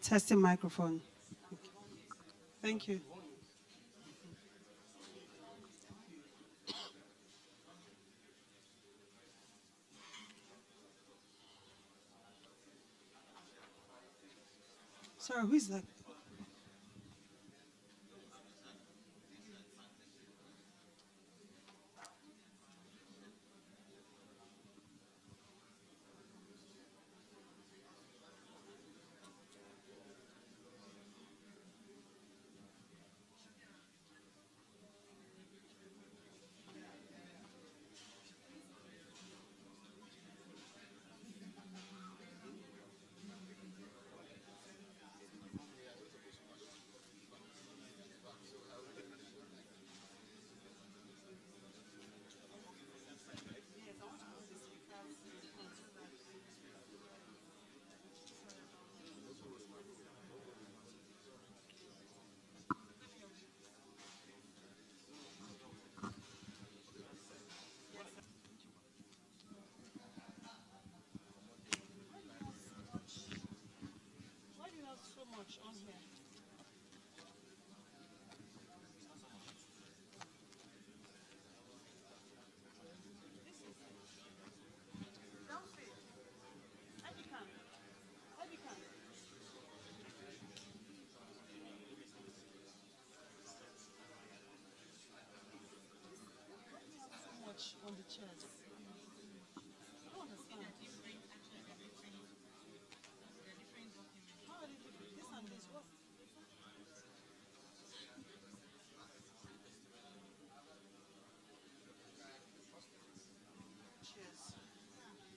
Testing microphone. Thank you. Sorry, who is that? Why do you have so much on here? On the chairs. I don't understand. How are they different? This and this, what? Chairs.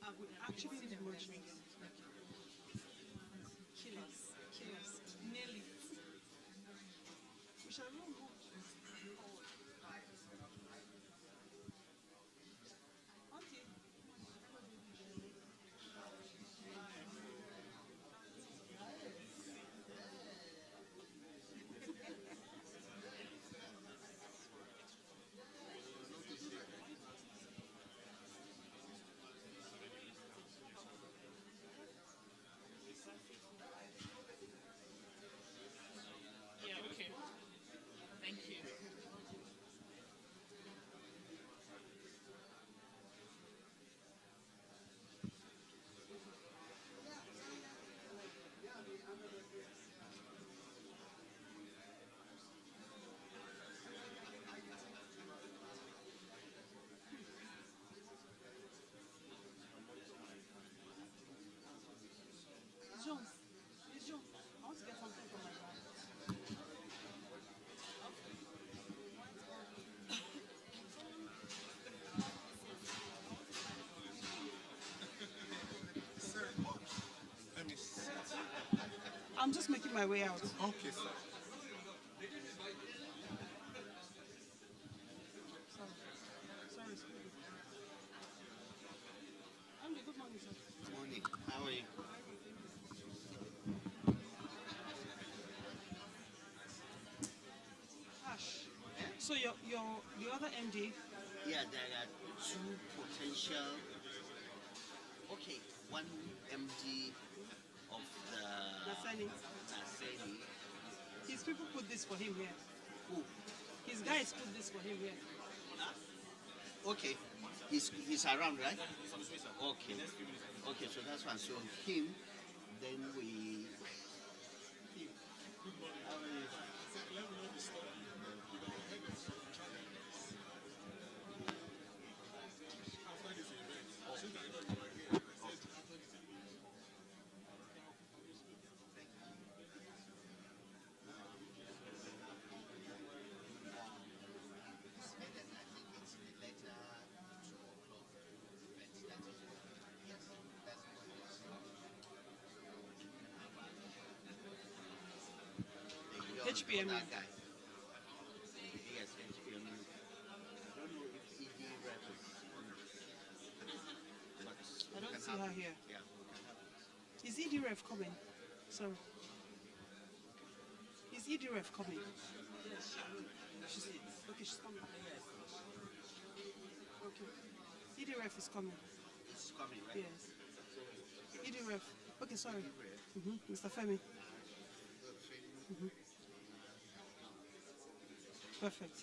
I would actually need more drinks. Killers. Killers. Nail it. We shall not go forward. Auntie. Yeah, okay. Thank you. Jean. Jean. I want to get something for my bag. Let me see. I'm just making my way out. Okay, sir. Sorry. Sorry, excuse me. Andy, good morning, sir. Morning. How are you? Ash. So your the other MD, Yeah, there are two potential. Okay, one MD of the Nasani, Naseni. his people put this for him here. Who? His guys put this for him here. Okay, he's around, right? Okay, okay, so that's one. So him, then we. How are you? HPM. That guy. Yes, HPM. I don't know if ED rep is on but I don't we can see have her it. here. Yeah, we can have it. Is EDREF coming? Sorry. Is EDREF coming? She's, okay, she's coming. Okay. EDREF is coming. It's coming, right? Yes. EDREF. Okay, sorry. Mr. Femi. Perfect.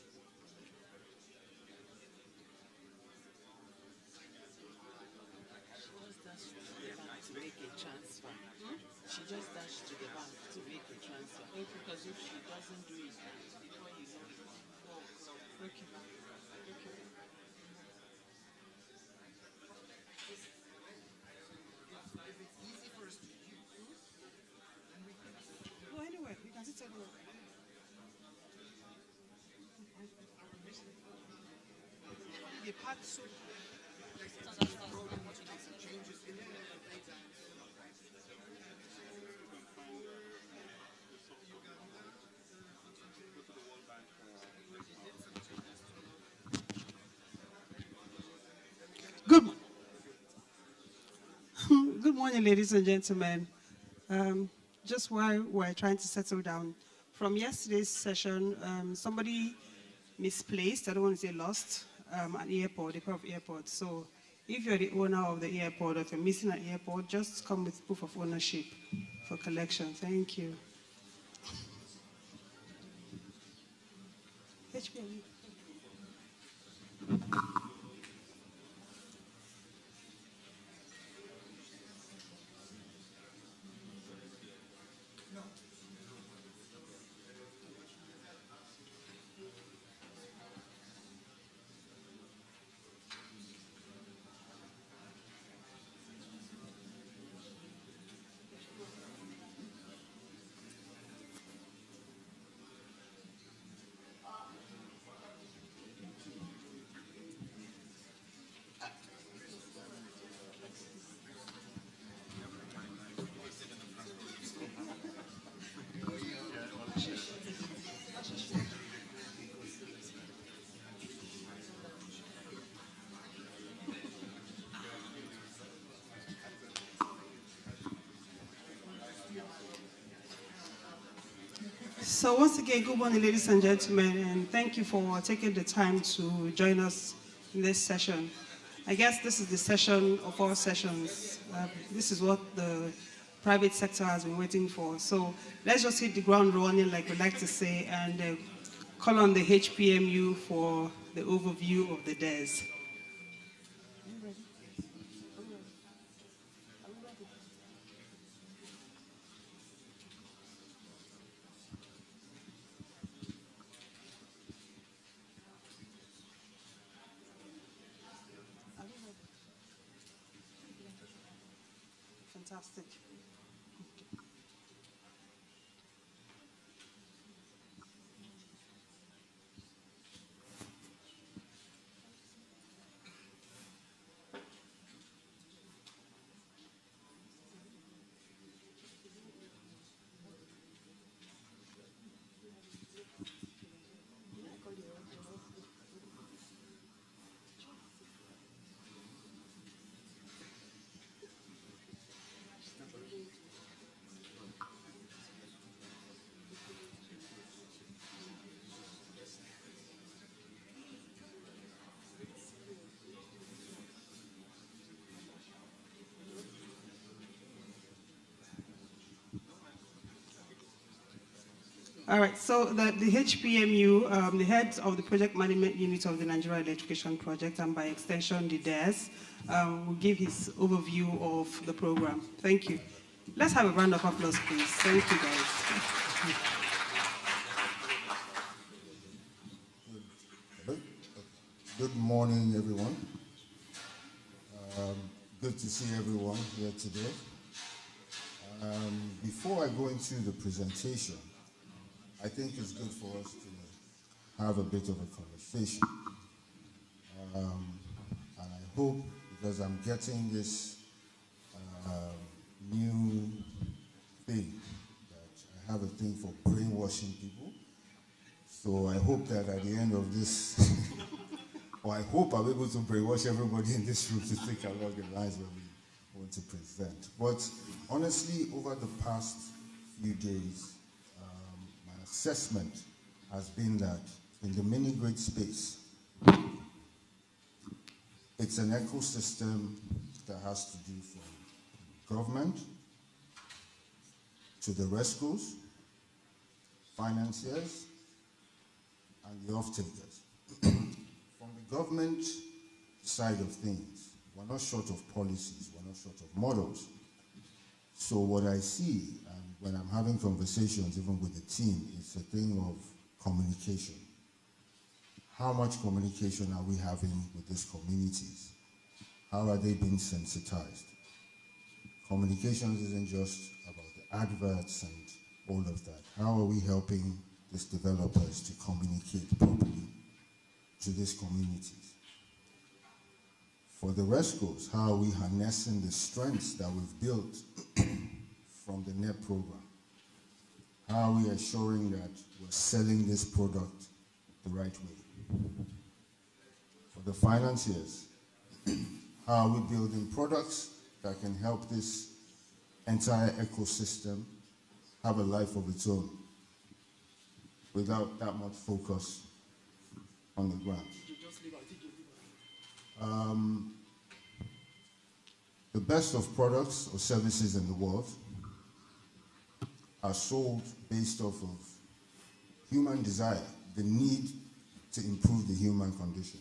To make a transfer. She just dashed to the bank to make a transfer. Because if she doesn't do it, before you know it, 4 o'clock. Okay. Okay. No, anywhere. You can sit anywhere. The part so. Good. Good morning, ladies and gentlemen. Um, just while we're trying to settle down, from yesterday's session, somebody misplaced, I don't want to say lost, an earpod, a pair of earpods. So if you're the owner of the earpod or if you're missing an earpod, just come with proof of ownership for collection. Thank you. HPM. So once again, good morning, ladies and gentlemen, and thank you for taking the time to join us in this session. I guess this is the session of all sessions. This is what the private sector has been waiting for. So let's just hit the ground running, like we like to say, and call on the HPMU for the overview of the DES. Fantastic. All right, so the HPMU, the head of the project management unit of the Nigeria Electrification Project, and by extension the DES, will give his overview of the program. Thank you. Let's have a round of applause, please. Thank you, guys. Good morning, everyone. Good to see everyone here today. Before I go into the presentation, I think it's good for us to have a bit of a conversation. And I hope, because I'm getting this new thing, that I have a thing for brainwashing people. So I hope that at the end of this, or I hope I'm able to brainwash everybody in this room to think along the lines that we want to present. But honestly, over the past few days, my assessment has been that in the mini-grid space, it's an ecosystem that has to do from government to the rescues financiers, and the off-takers. From the government side of things, we're not short of policies, we're not short of models. So what I see, and when I'm having conversations even with the team, it's a thing of communication. How much communication are we having with these communities? How are they being sensitized? Communications isn't just about the adverts and all of that. How are we helping these developers to communicate properly to these communities? For the rescues, how are we harnessing the strengths that we've built from the NEP program? How are we assuring that we're selling this product the right way? For the financiers, how are we building products that can help this entire ecosystem have a life of its own without that much focus on the grant? The best of products or services in the world are sold based off of human desire, the need to improve the human condition.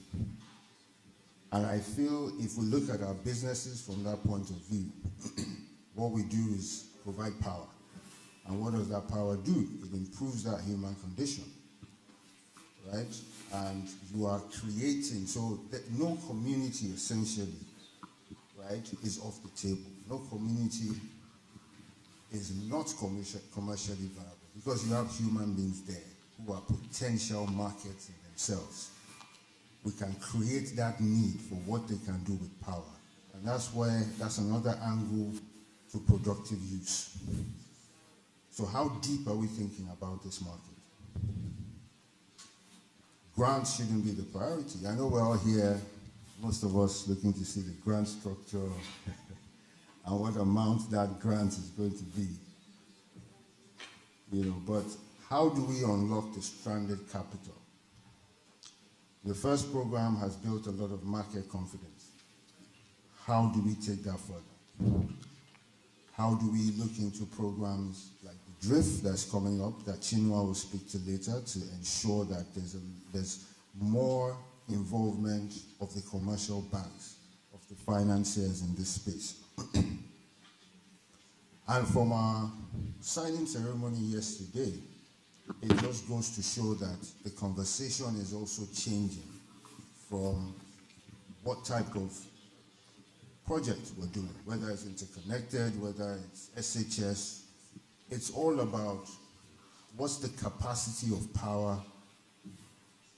And I feel if we look at our businesses from that point of view, what we do is provide power. And what does that power do? It improves that human condition, right? And you are creating, so that no community essentially, right, is off the table. No community is not commercially viable because you have human beings there who are potential markets in themselves. We can create that need for what they can do with power. And that's another angle to productive use. So how deep are we thinking about this market? Grants shouldn't be the priority. I know we're all here, most of us looking to see the grant structure and what amount that grant is going to be. But how do we unlock the stranded capital? The first program has built a lot of market confidence. How do we take that further? How do we look into programs like the Drift that's coming up, that Chinua will speak to later, to ensure that there's more involvement of the commercial banks, of the financiers in this space? And from our signing ceremony yesterday, it just goes to show that the conversation is also changing from what type of project we're doing, whether it's interconnected, whether it's SHS. It's all about what's the capacity of power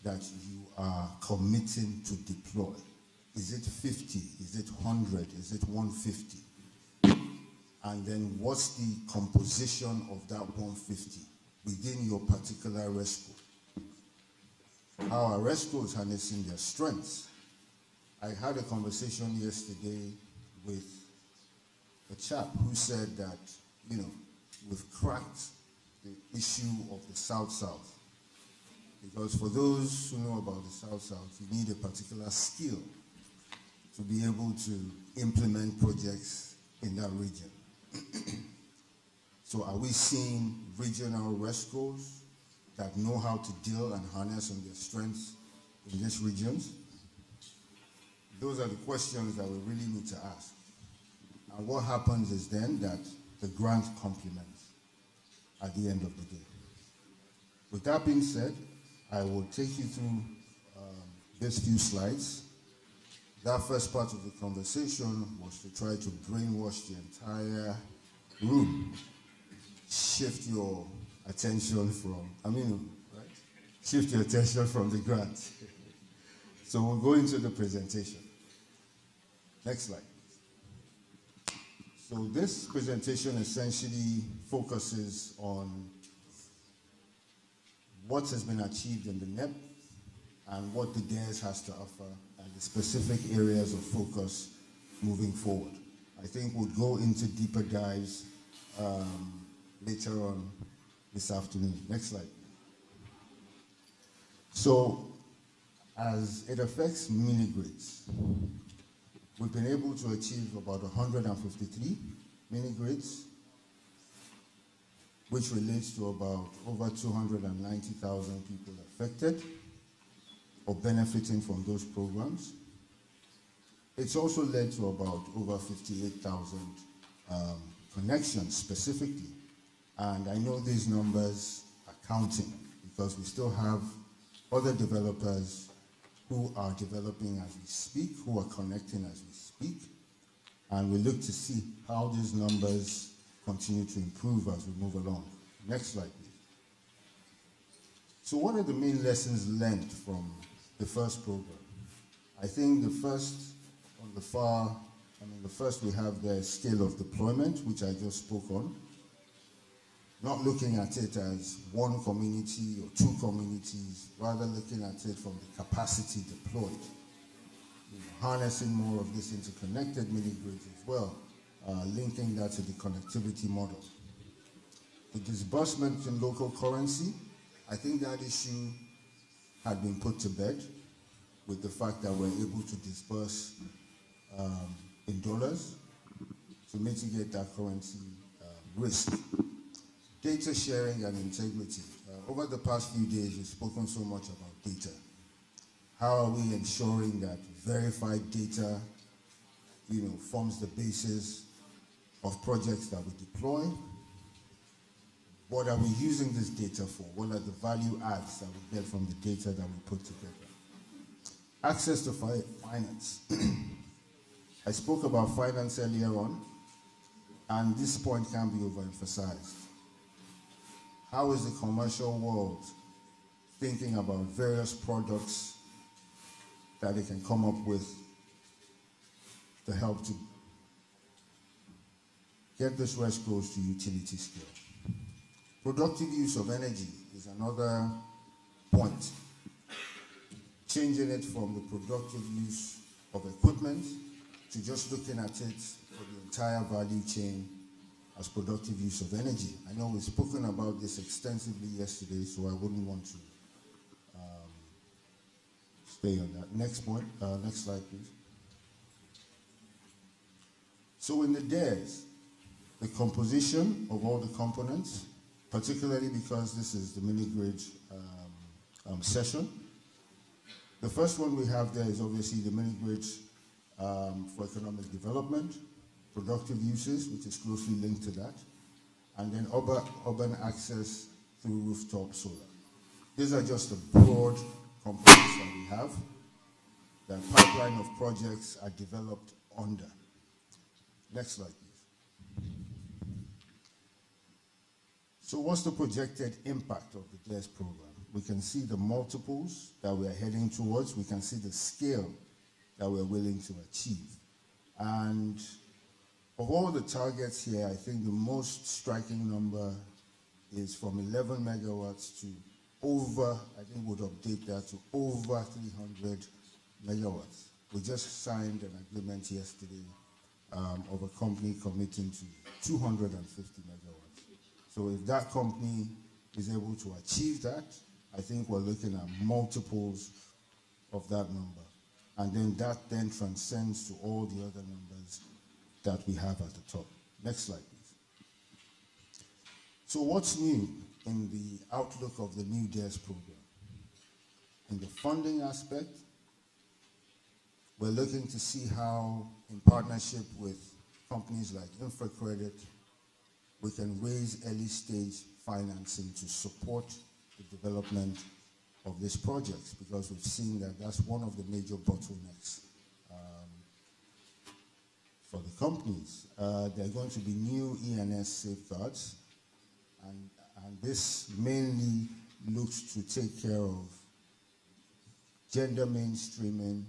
that you are committing to deploy. Is it 50? Is it 100? Is it 150? And then what's the composition of that 150 within your particular rescue? How are rescues harnessing their strengths? I had a conversation yesterday with a chap who said that, we've cracked the issue of the South-South. Because for those who know about the South-South, you need a particular skill to be able to implement projects in that region. So are we seeing regional rescues that know how to deal and harness on their strengths in these regions? Those are the questions that we really need to ask. And what happens is then that the grant complements at the end of the day. With that being said, I will take you through these few slides. That first part of the conversation was to try to brainwash the entire room. Shift your attention from, right? Shift your attention from the grant. So we'll go into the presentation. Next slide. So this presentation essentially focuses on what has been achieved in the NEP and what the DARES has to offer and the specific areas of focus moving forward. I think we'll go into deeper dives later on this afternoon. Next slide. So, as it affects mini-grids, we've been able to achieve about 153 mini-grids. which relates to about over 290,000 people affected or benefiting from those programs. It's also led to about over 58,000 connections specifically. And I know these numbers are counting because we still have other developers who are developing as we speak, who are connecting as we speak. And we look to see how these numbers continue to improve as we move along. Next slide, please. So what are the main lessons learned from the first program? I think the first, on the far, the first we have the scale of deployment, which I just spoke on. Not looking at it as one community or two communities, rather looking at it from the capacity deployed. Harnessing more of this interconnected mini-grids as well, linking that to the connectivity model. The disbursement in local currency, I think that issue had been put to bed with the fact that we're able to disperse in dollars to mitigate that currency risk. Data sharing and integrity. Over the past few days, we've spoken so much about data. How are we ensuring that verified data, forms the basis of projects that we deploy? What are we using this data for? What are the value adds that we get from the data that we put together? Access to finance. I spoke about finance earlier on, and this point can't be overemphasized. How is the commercial world thinking about various products that they can come up with to help to get this West Coast to utility scale? Productive use of energy is another point. Changing it from the productive use of equipment to just looking at it for the entire value chain as productive use of energy. I know we've spoken about this extensively yesterday, so I wouldn't want to stay on that. Next point, next slide, please. So in the DARES, the composition of all the components, particularly because this is the mini-grid session, the first one we have there is obviously the mini-grid for economic development, productive uses, which is closely linked to that, and then urban access through rooftop solar. These are just the broad components that we have. The pipeline of projects are developed under. Next slide, please. So what's the projected impact of the DARES program? We can see the multiples that we're heading towards. We can see the scale that we're willing to achieve. And of all the targets here, I think the most striking number is from 11 megawatts to over, I think we'd update that to over 300 megawatts. We just signed an agreement yesterday of a company committing to 250 megawatts. So if that company is able to achieve that, I think we're looking at multiples of that number. And then that then transcends to all the other numbers that we have at the top. Next slide, please. So what's new in the outlook of the new DARES program? In the funding aspect, we're looking to see how, in partnership with companies like InfraCredit, we can raise early stage financing to support the development of these projects, because we've seen that that's one of the major bottlenecks for the companies. There are going to be new ENS safeguards, and this mainly looks to take care of gender mainstreaming,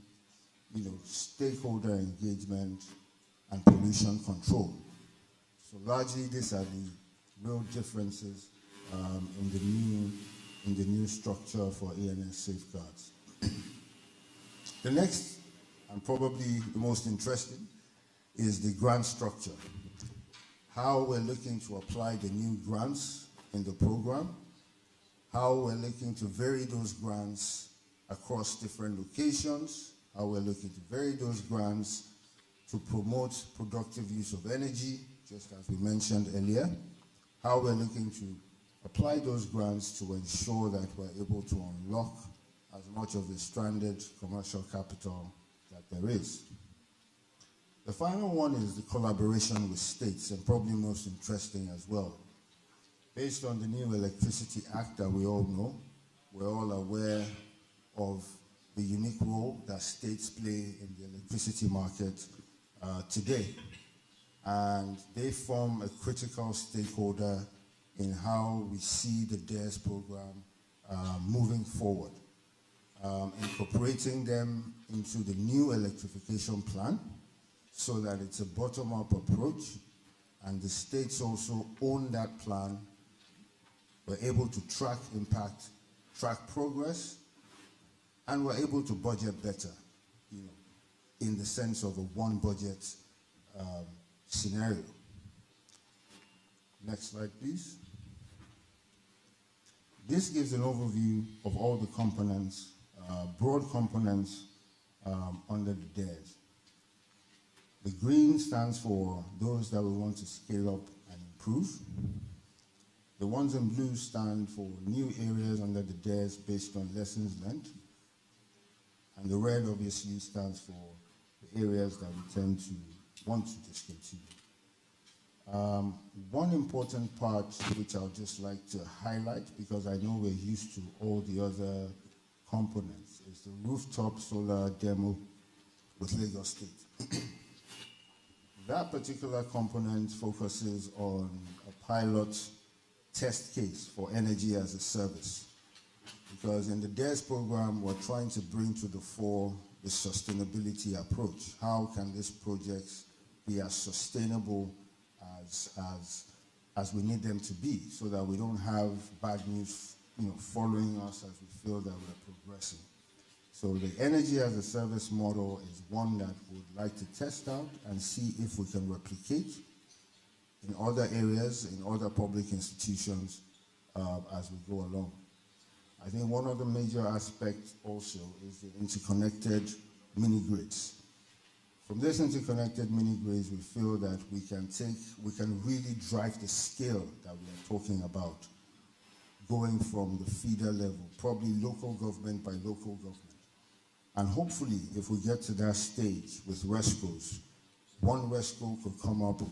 stakeholder engagement, and pollution control. So largely, these are the real differences in the new structure for ENS safeguards. The next, and probably the most interesting, is the grant structure. How we're looking to apply the new grants in the program, how we're looking to vary those grants across different locations, how we're looking to vary those grants to promote productive use of energy, just as we mentioned earlier, how we're looking to apply those grants to ensure that we're able to unlock as much of the stranded commercial capital that there is. The final one is the collaboration with states, and probably most interesting as well. Based on the new Electricity Act that we all know, we're all aware of the unique role that states play in the electricity market today. And they form a critical stakeholder in how we see the DARES program moving forward. Incorporating them into the new electrification plan so that it's a bottom-up approach, and the states also own that plan. We're able to track impact, track progress, and we're able to budget better, in the sense of a one budget scenario. Next slide, please. This gives an overview of all the components, broad components under the DARES. The green stands for those that we want to scale up and improve. The ones in blue stand for new areas under the DARES based on lessons learned. And the red obviously stands for the areas that we tend to want to discontinue. One important part which I would just like to highlight, because I know we're used to all the other components, is the rooftop solar demo with Lagos State. That particular component focuses on a pilot test case for energy as a service. Because in the DARES program, we're trying to bring to the fore the sustainability approach. How can these projects be as sustainable as we need them to be, so that we don't have bad news following us as we feel that we're progressing. So the energy as a service model is one that we'd like to test out and see if we can replicate in other areas, in other public institutions as we go along. I think one of the major aspects also is the interconnected mini-grids. From this interconnected mini-grids, we feel that we can really drive the scale that we are talking about, going from the feeder level, probably local government by local government. And hopefully, if we get to that stage with RESCOs, one RESCO could come up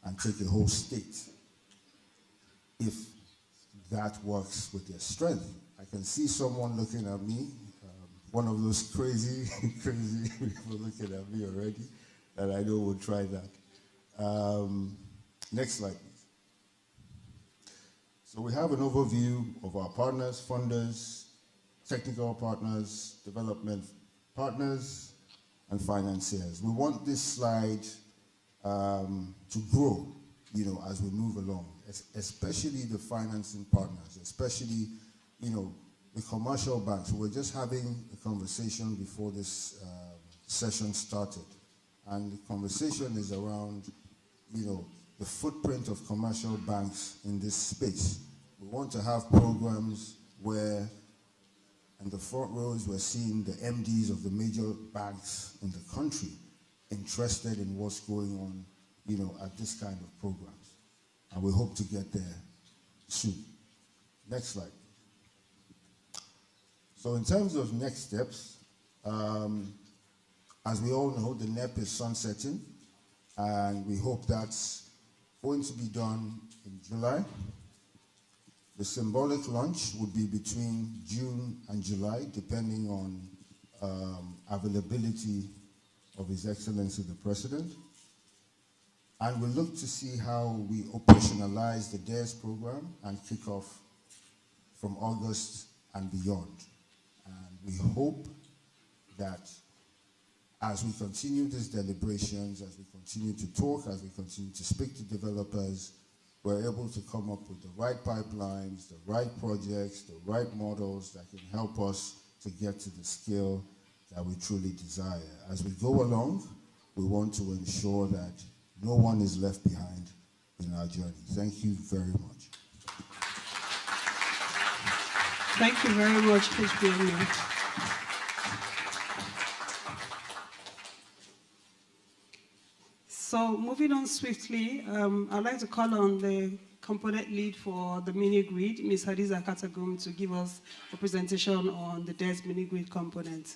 and take a whole state, if that works with their strength. I can see someone looking at me, one of those crazy people looking at me already, that I know will try that. Next slide, please. So we have an overview of our partners, funders, technical partners, development partners, and financiers. We want this slide to grow, as we move along, especially the financing partners, especially, the commercial banks. We were just having a conversation before this session started, and the conversation is around, the footprint of commercial banks in this space. We want to have programs where, in the front rows, we're seeing the MDs of the major banks in the country interested in what's going on, at this kind of programs. And we hope to get there soon. Next slide. So in terms of next steps, as we all know, the NEP is sunsetting, and we hope that's going to be done in July. The symbolic launch would be between June and July, depending on availability of His Excellency the President. And we'll look to see how we operationalize the DARES program and kick off from August and beyond. And we hope that as we continue these deliberations, as we continue to talk, as we continue to speak to developers, we're able to come up with the right pipelines, the right projects, the right models that can help us to get to the scale that we truly desire. As we go along, we want to ensure that no one is left behind in our journey. Thank you very much. Thank you very much, HBMU. So moving on swiftly, I'd like to call on the component lead for the mini grid, Ms. Hadiza Katagum, to give us a presentation on the DES mini grid component.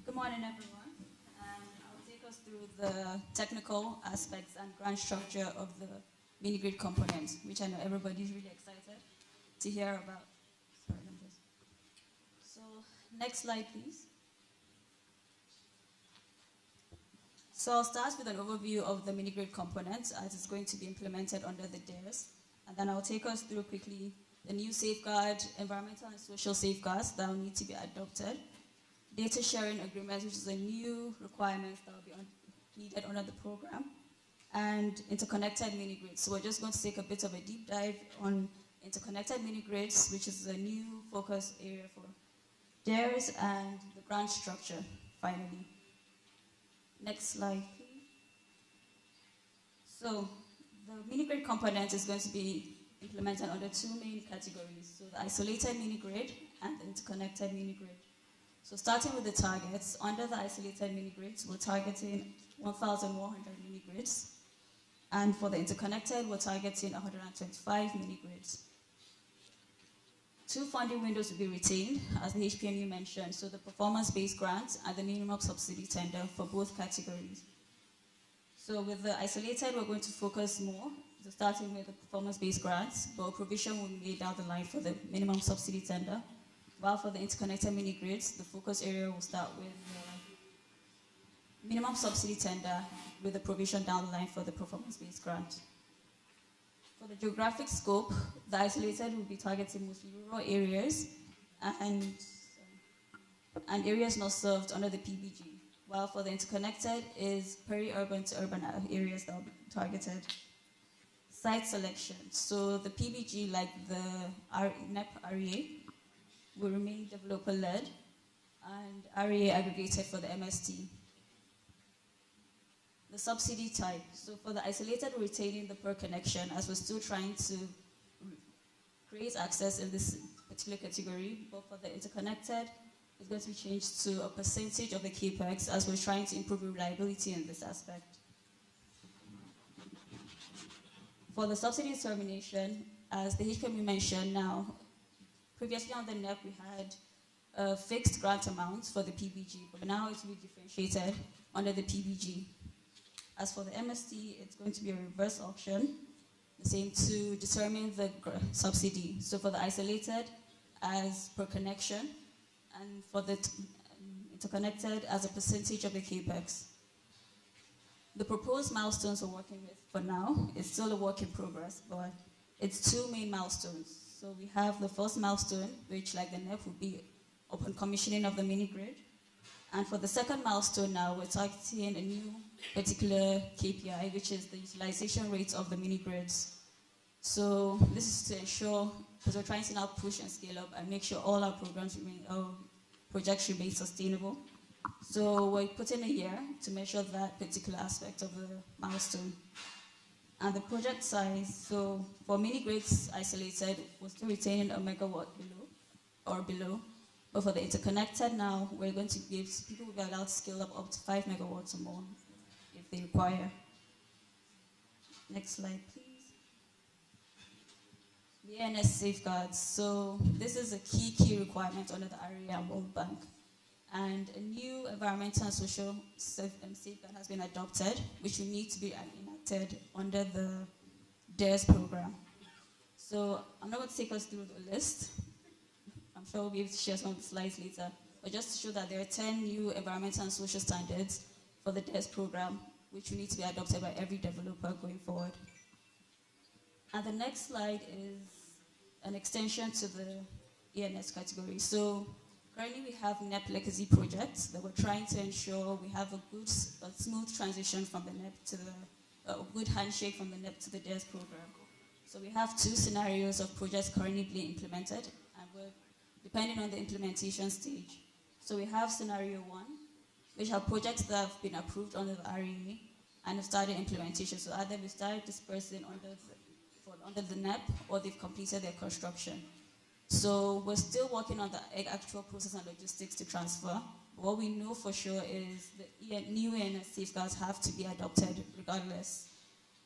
Good morning, everyone. I'll take us through the technical aspects and grand structure of the mini-grid components, which I know everybody's really excited to hear about. Sorry, so, next slide, please. So I'll start with an overview of the mini-grid components as it's going to be implemented under the DES, and then I'll take us through quickly the new safeguard, environmental and social safeguards that will need to be adopted, data sharing agreements, which is a new requirement that will be needed under the program, and interconnected mini-grids. So we're just going to take a bit of a deep dive on interconnected mini-grids, which is a new focus area for DERS, and the grant structure, finally. Next slide, please. So the mini-grid component is going to be implemented under two main categories, so the isolated mini-grid and the interconnected mini-grid. So starting with the targets, under the isolated mini-grids, we're targeting 1,100 mini-grids. And for the interconnected, we're targeting 125 mini-grids. Two funding windows will be retained, as the HPMU mentioned, so the performance-based grant and the minimum subsidy tender for both categories. So with the isolated, we're going to focus more, so starting with the performance-based grants, but provision will be made down the line for the minimum subsidy tender. While for the interconnected mini-grids, the focus area will start with the minimum subsidy tender with the provision down the line for the performance-based grant. For the geographic scope, the isolated will be targeting mostly rural areas and areas not served under the PBG, while for the interconnected is peri-urban to urban areas that will be targeted. Site selection, so the PBG, like the NEP REA, will remain developer-led and REA aggregated for the MST. The subsidy type, so for the isolated, we're retaining the per connection as we're still trying to create access in this particular category, but for the interconnected, it's going to be changed to a percentage of the capex as we're trying to improve reliability in this aspect. For the subsidy determination, as the HPMU mentioned now, previously on the NEP, we had fixed grant amounts for the PBG, but now it will be differentiated under the PBG. As for the MST, it's going to be a reverse auction, the same to determine the subsidy. So for the isolated, as per connection, and for the interconnected, as a percentage of the capex. The proposed milestones we're working with for now is still a work in progress, but it's two main milestones. So we have the first milestone, which like the NEP will be upon commissioning of the mini-grid. And for the second milestone now, we're targeting a new particular KPI, which is the utilization rate of the mini-grids. So this is to ensure, because we're trying to now push and scale up and make sure all our programs remain, projects remain sustainable. So we're putting a year to measure that particular aspect of the milestone. And the project size, so for mini-grids isolated, we're still retaining a megawatt below. But for the interconnected now, we're going to give, people will be allowed to scale up to 5 megawatts or more if they require. Next slide, please. The ANS safeguards. So this is a key requirement under the REA and World Bank. And a new environmental and social safeguard has been adopted, which will need to be enacted under the DERS program. So I'm not going to take us through the list. I'm sure we'll be able to share some of the slides later. But just to show that there are 10 new environmental and social standards for the DES program, which will need to be adopted by every developer going forward. And the next slide is an extension to the ENS category. So currently we have NEP legacy projects that we're trying to ensure we have a smooth transition from the NEP to a good handshake from the NEP to the DES program. So we have two scenarios of projects currently being implemented, and we're depending on the implementation stage. So we have scenario 1, which are projects that have been approved under the REA and have started implementation. So either we started dispersing for under the NEP or they've completed their construction. So we're still working on the actual process and logistics to transfer. What we know for sure is the new ENS safeguards have to be adopted regardless.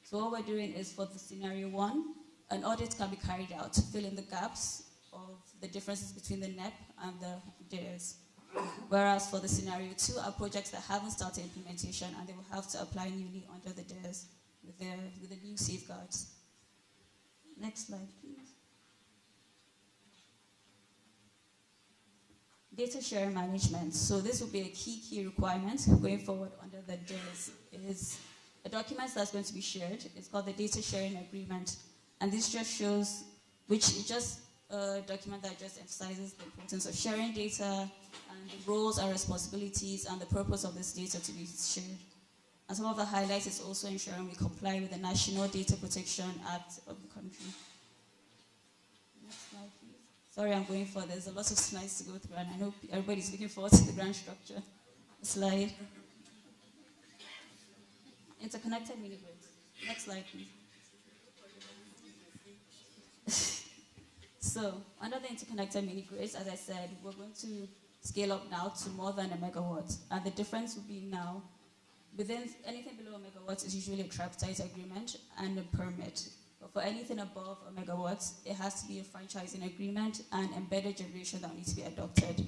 So what we're doing is for the scenario 1, an audit can be carried out to fill in the gaps of the differences between the NEP and the DARES. Whereas for the scenario 2 are projects that haven't started implementation and they will have to apply newly under the DARES with the new safeguards. Next slide, please. Data sharing management. So this will be a key requirement going forward under the DARES. Is a document that's going to be shared. It's called the Data Sharing Agreement. And this just shows, which is just a document that just emphasizes the importance of sharing data and the roles and responsibilities and the purpose of this data to be shared. And some of the highlights is also ensuring we comply with the National Data Protection Act of the country. Next slide, please. Sorry, I'm going for, there's a lot of slides to go through, and I know everybody's looking forward to the grant structure. Slide. Interconnected mini-grids. Next slide, please. So, under the interconnected mini-grids, as I said, we're going to scale up now to more than a megawatt. And the difference will be now, within anything below a megawatt is usually a tripartite agreement and a permit. But for anything above a megawatt, it has to be a franchising agreement and embedded generation that needs to be adopted.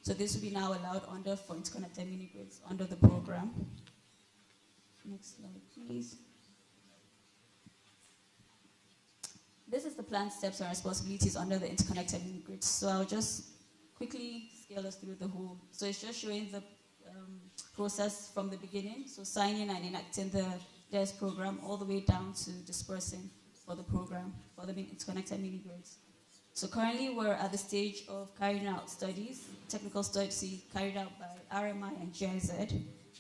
So this will be now allowed under for interconnected mini-grids under the program. Next slide, please. This is the planned steps and responsibilities under the interconnected mini-grids. So I'll just quickly scale us through the whole. So it's just showing the process from the beginning, so signing and enacting the DARES program all the way down to dispersing for the program, for the interconnected mini-grids. So currently we're at the stage of carrying out studies, technical studies carried out by RMI and GIZ,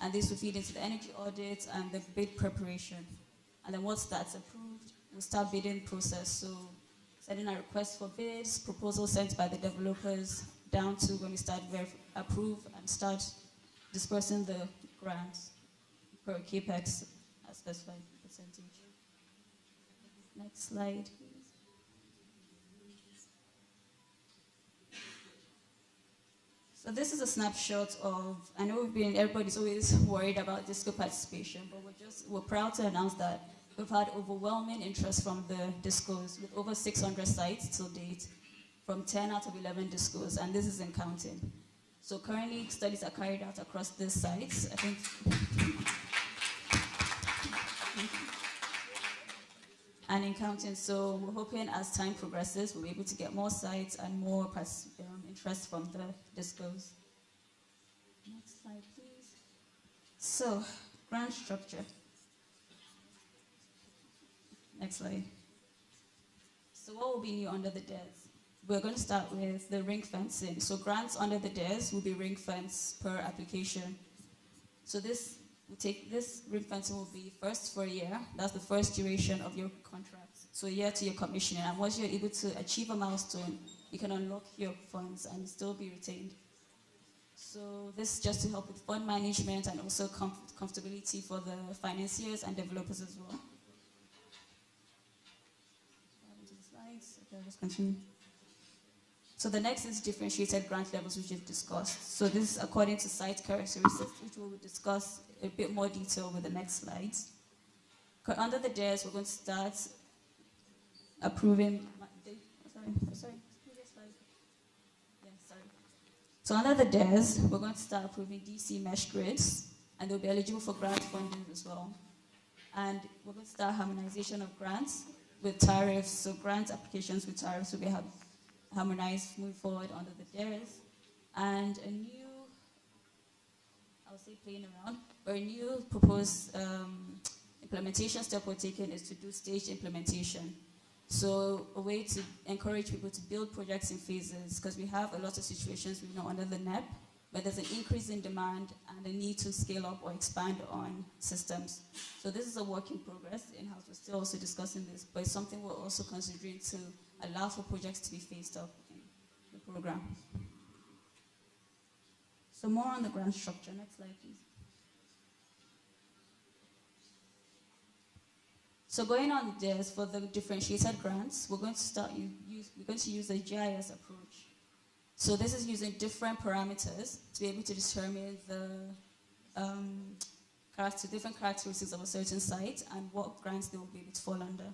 and this will feed into the energy audit and the bid preparation. And then once that's approved, we'll start bidding process. So sending a request for bids, proposals sent by the developers, down to when we start approve and start dispersing the grants per capex as specified percentage. Next slide, please. So this is a snapshot of, I know everybody's always worried about disco participation, but we're proud to announce that we've had overwhelming interest from the discos with over 600 sites till date from 10 out of 11 discos, and this is in counting. So currently studies are carried out across these sites, I think. And in counting, so we're hoping as time progresses, we'll be able to get more sites and more interest from the discos. Next slide, please. So, grant structure. Next slide. So what will be new under the DARES? We're going to start with the ring fencing. So grants under the DARES will be ring fence per application. So this ring fencing will be first for a year. That's the first duration of your contract. So a year to your commissioning. And once you're able to achieve a milestone, you can unlock your funds and still be retained. So this is just to help with fund management and also comfortability for the financiers and developers as well. Okay, I'll just continue. So the next is differentiated grant levels, which we've discussed. So this is according to site characteristics, which we will discuss a bit more detail with the next slides. Under the DARES, we're going to start approving. Sorry. So under the DARES, we're going to start approving DC mesh grids, and they'll be eligible for grant funding as well. And we're going to start harmonization of grants with tariffs. So grant applications with tariffs will be harmonized moving forward under the DARES. And a new, I'll say playing around, but a new proposed implementation step we're taking is to do staged implementation. So a way to encourage people to build projects in phases, because we have a lot of situations we know under the NEP, where there's an increase in demand and a need to scale up or expand on systems. So this is a work in progress. In-house, we're still also discussing this, but it's something we're also considering to allow for projects to be phased up in the program. So more on the grant structure. Next slide, please. So going on this, for the differentiated grants, we're going to use a GIS approach. So this is using different parameters to be able to determine the different characteristics of a certain site and what grants they will be able to fall under.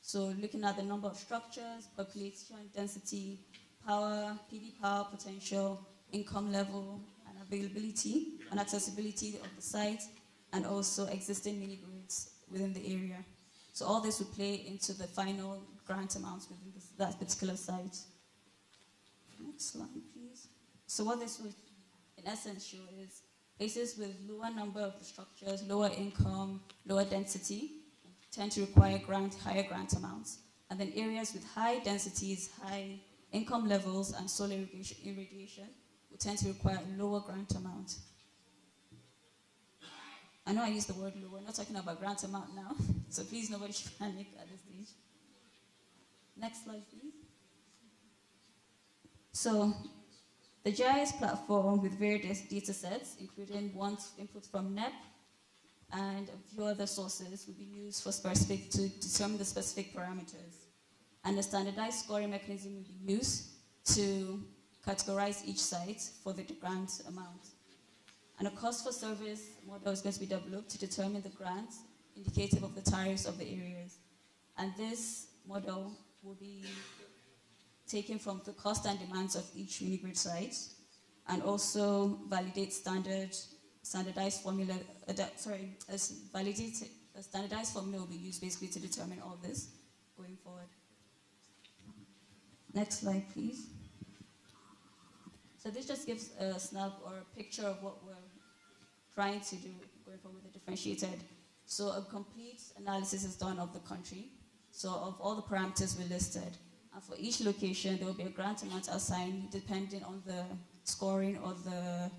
So looking at the number of structures, population density, power, PV power potential, income level, and availability and accessibility of the site, and also existing mini grids within the area. So all this would play into the final grant amounts within that particular site. Next slide, please. So what this would, in essence, show is places with lower number of structures, lower income, lower density, tend to require higher grant amounts. And then areas with high densities, high income levels, and solar irradiation will tend to require a lower grant amount. I know I use the word low. We're not talking about grant amount now, so please nobody should panic at this stage. Next slide, please. So the GIS platform with various data sets, including input from NEP and a few other sources, will be used to determine the specific parameters. And a standardized scoring mechanism will be used to categorize each site for the grant amount. And a cost for service model is going to be developed to determine the grants indicative of the tariffs of the areas. And this model will be taken from the cost and demands of each mini-grid site, and also validate standardized formula. A standardized formula will be used basically to determine all this going forward. Next slide, please. So this just gives a snap or a picture of what we're trying to do going forward with the differentiated. So a complete analysis is done of the country, so of all the parameters we listed. And for each location, there will be a grant amount assigned depending on the scoring or the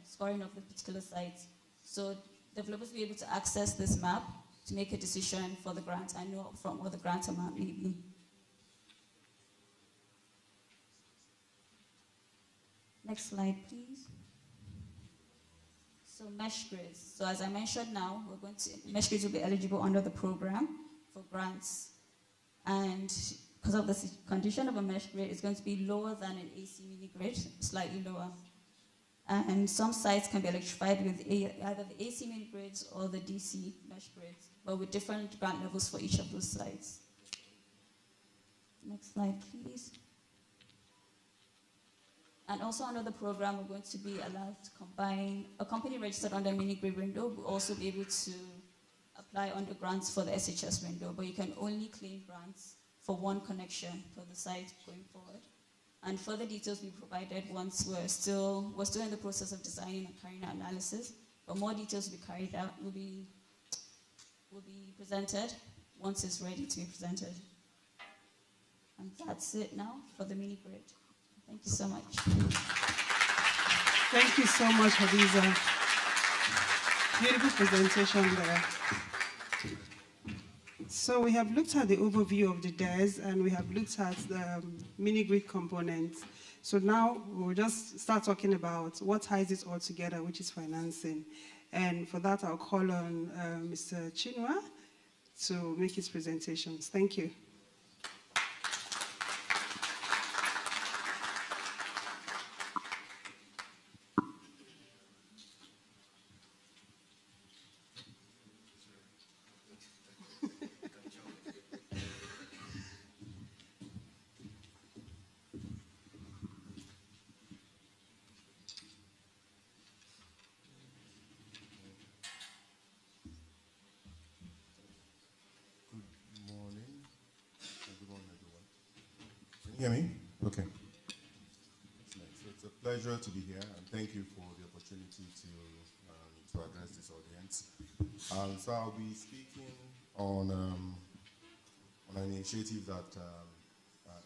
scoring of the particular site. So developers will be able to access this map to make a decision for the grant and know from what the grant amount may be. Next slide, please. So mesh grids. So as I mentioned now, mesh grids will be eligible under the program for grants. And because of the condition of a mesh grid, it's going to be lower than an AC mini grid, slightly lower. And some sites can be electrified with either the AC mini grids or the DC mesh grids, but with different grant levels for each of those sites. Next slide, please. And also under the program, we're going to be allowed to combine, a company registered under mini grid window will also be able to apply under grants for the SHS window, but you can only claim grants for one connection for the site going forward. And further details will be provided once we're still in the process of designing and carrying out analysis, but more details will be carried out, will be presented once it's ready to be presented. And that's it now for the mini grid. Thank you so much. Thank you so much, Hadiza. Beautiful presentation there. So we have looked at the overview of the DES and we have looked at the mini-grid components. So now we'll just start talking about what ties it all together, which is financing. And for that, I'll call on Mr. Chinua to make his presentations. Thank you. Hear me? Okay. So it's a pleasure to be here, and thank you for the opportunity to address this audience. So I'll be speaking on an initiative that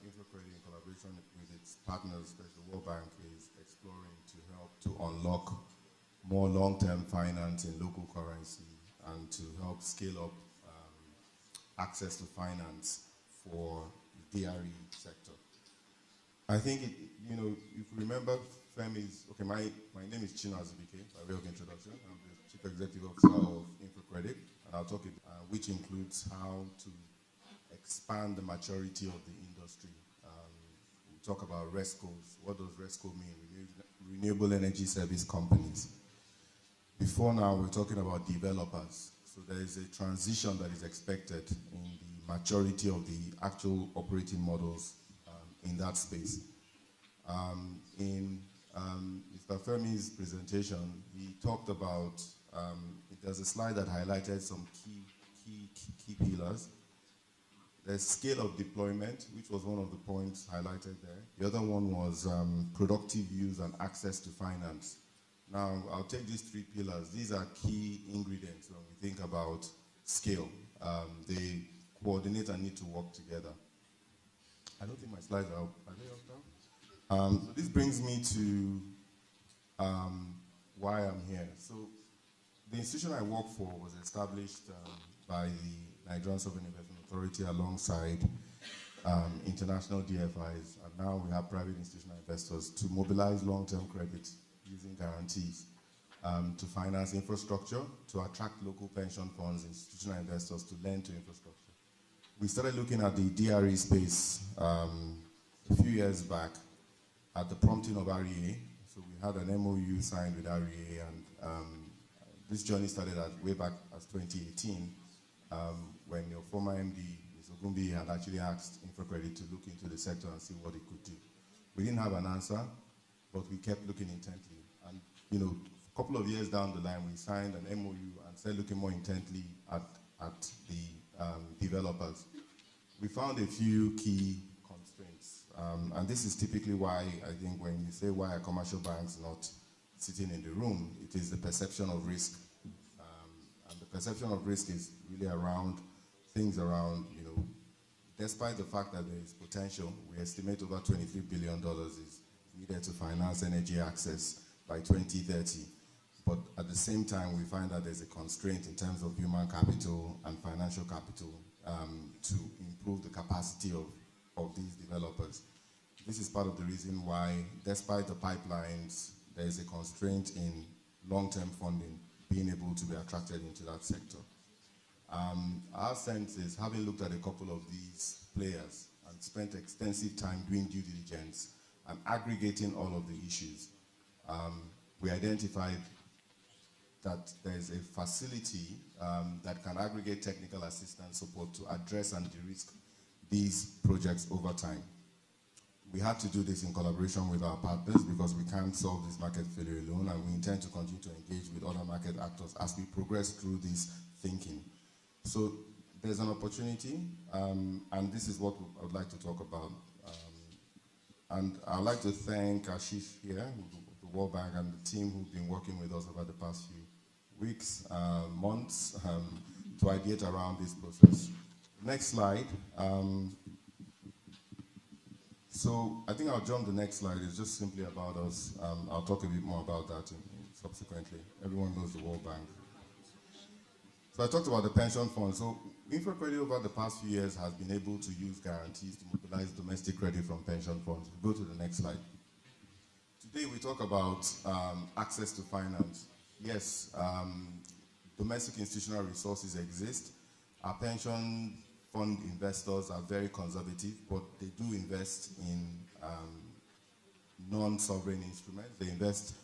InfraCredit, in collaboration with its partners, especially the World Bank, is exploring to help to unlock more long-term finance in local currency and to help scale up access to finance for the DRE sector. I think, if you remember Femi's, okay, my name is Chinua Azubike, by way of introduction. I'm the Chief Executive Officer of InfoCredit, and I'll talk about which includes how to expand the maturity of the industry. We'll talk about RESCOs. What does RESCO mean? Renewable Energy Service Companies. Before now, we're talking about developers. So there is a transition that is expected in the maturity of the actual operating models in that space. In Mr. Femi's presentation, he talked about, there's a slide that highlighted some key pillars. There's scale of deployment, which was one of the points highlighted there. The other one was productive use and access to finance. Now, I'll take these three pillars. These are key ingredients when we think about scale. They coordinate and need to work together. I don't think my slides are up. Are they up now? So this brings me to why I'm here. So the institution I work for was established by the Nigerian Sovereign Investment Authority alongside international DFIs, and now we have private institutional investors to mobilize long-term credit using guarantees to finance infrastructure, to attract local pension funds, institutional investors to lend to infrastructure. We started looking at the DRE space a few years back at the prompting of REA. So we had an MOU signed with REA, and this journey started way back as 2018 when your former MD, Ms. Ogumbi, had actually asked InfoCredit to look into the sector and see what it could do. We didn't have an answer, but we kept looking intently. And, you know, a couple of years down the line, we signed an MOU and started looking more intently at the developers. We found a few key constraints. And this is typically why, I think, when you say why are commercial banks not sitting in the room, it is the perception of risk. And the perception of risk is really around things around, you know, despite the fact that there is potential, we estimate over $23 billion is needed to finance energy access by 2030. But at the same time, we find that there's a constraint in terms of human capital and financial capital to improve the capacity of these developers. This is part of the reason why, despite the pipelines, there is a constraint in long-term funding being able to be attracted into that sector. Our sense is, having looked at a couple of these players and spent extensive time doing due diligence and aggregating all of the issues, we identified that there's a facility that can aggregate technical assistance support to address and de-risk these projects over time. We had to do this in collaboration with our partners because we can't solve this market failure alone, and we intend to continue to engage with other market actors as we progress through this thinking. So there's an opportunity, and this is what I would like to talk about. And I'd like to thank Ashish here, the World Bank, and the team who've been working with us over the past few weeks, months, to ideate around this process. Next slide. So I think I'll jump the next slide. It's just simply about us. I'll talk a bit more about that subsequently. Everyone knows the World Bank. So I talked about the pension fund. So InfoCredit over the past few years has been able to use guarantees to mobilize domestic credit from pension funds. Go to the next slide. Today we talk about access to finance. Yes, domestic institutional resources exist. Our pension fund investors are very conservative, but they do invest in non-sovereign instruments. They invest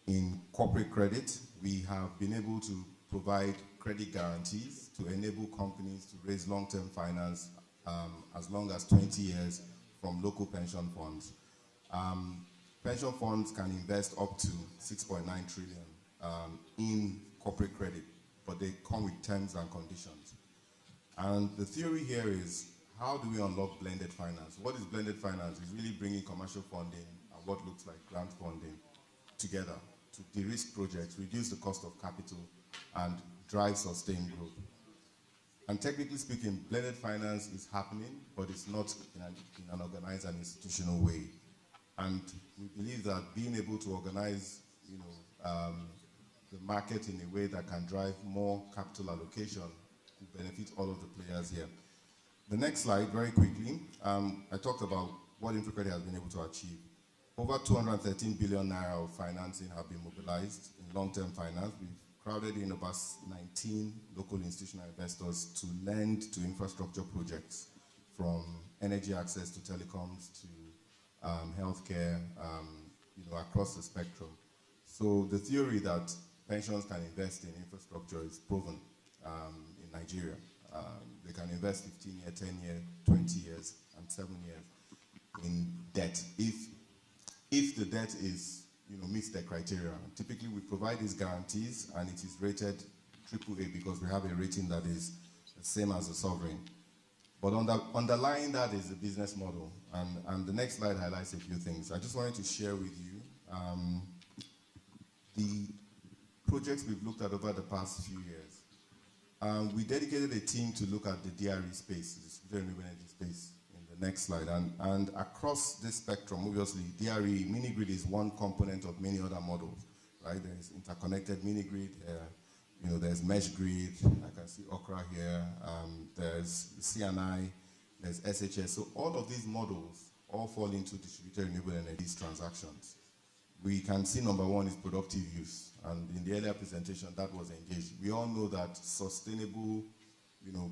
in corporate credit. We have been able to provide credit guarantees to enable companies to raise long-term finance as long as 20 years from local pension funds. Pension funds can invest up to 6.9 trillion in corporate credit, but they come with terms and conditions. And the theory here is, how do we unlock blended finance? What is blended finance? It's really bringing commercial funding and what looks like grant funding together to de-risk projects, reduce the cost of capital, and drive sustained growth. And technically speaking, blended finance is happening, but it's not in an organized and institutional way. And we believe that being able to organize, you know, the market in a way that can drive more capital allocation will benefit all of the players here. The next slide, very quickly, I talked about what InfoCredit has been able to achieve. Over 213 billion naira of financing have been mobilized in long-term finance. We've crowded in about 19 local institutional investors to lend to infrastructure projects, from energy access to telecoms to healthcare, across the spectrum. So the theory that pensions can invest in infrastructure is proven in Nigeria. They can invest 15 years, 10 years, 20 years, and 7 years in debt if the debt is, meets the criteria. Typically, we provide these guarantees, and it is rated AAA because we have a rating that is the same as the sovereign. But underlying that is the business model, and the next slide highlights a few things. I just wanted to share with you the projects we've looked at over the past few years. We dedicated a team to look at the DRE space, the distributed renewable energy space, in the next slide. And across this spectrum, obviously, DRE, mini-grid is one component of many other models, right? There's interconnected mini-grid, there's mesh grid, I can see Okra here, there's CNI, there's SHS. So all of these models all fall into distributed renewable energy transactions. We can see number one is productive use, and in the earlier presentation that was engaged. We all know that sustainable,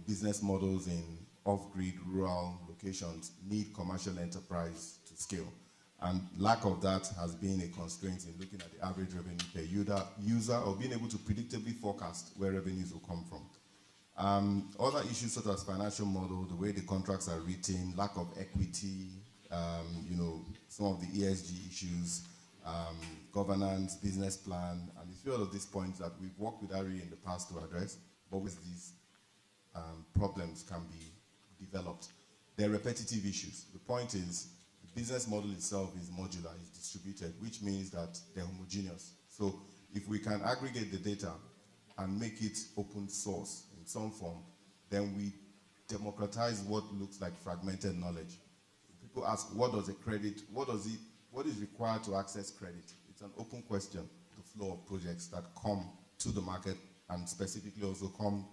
business models in off-grid rural locations need commercial enterprise to scale. And lack of that has been a constraint in looking at the average revenue per user or being able to predictably forecast where revenues will come from. Other issues such as financial model, the way the contracts are written, lack of equity, some of the ESG issues, governance, business plan, and a few of these points that we've worked with RE in the past to address, but with these problems can be developed. They're repetitive issues. The point is, the business model itself is modular, it's distributed, which means that they're homogeneous. So if we can aggregate the data and make it open source in some form, then we democratize what looks like fragmented knowledge. People ask, what is required to access credit? It's an open question, the flow of projects that come to the market and specifically also come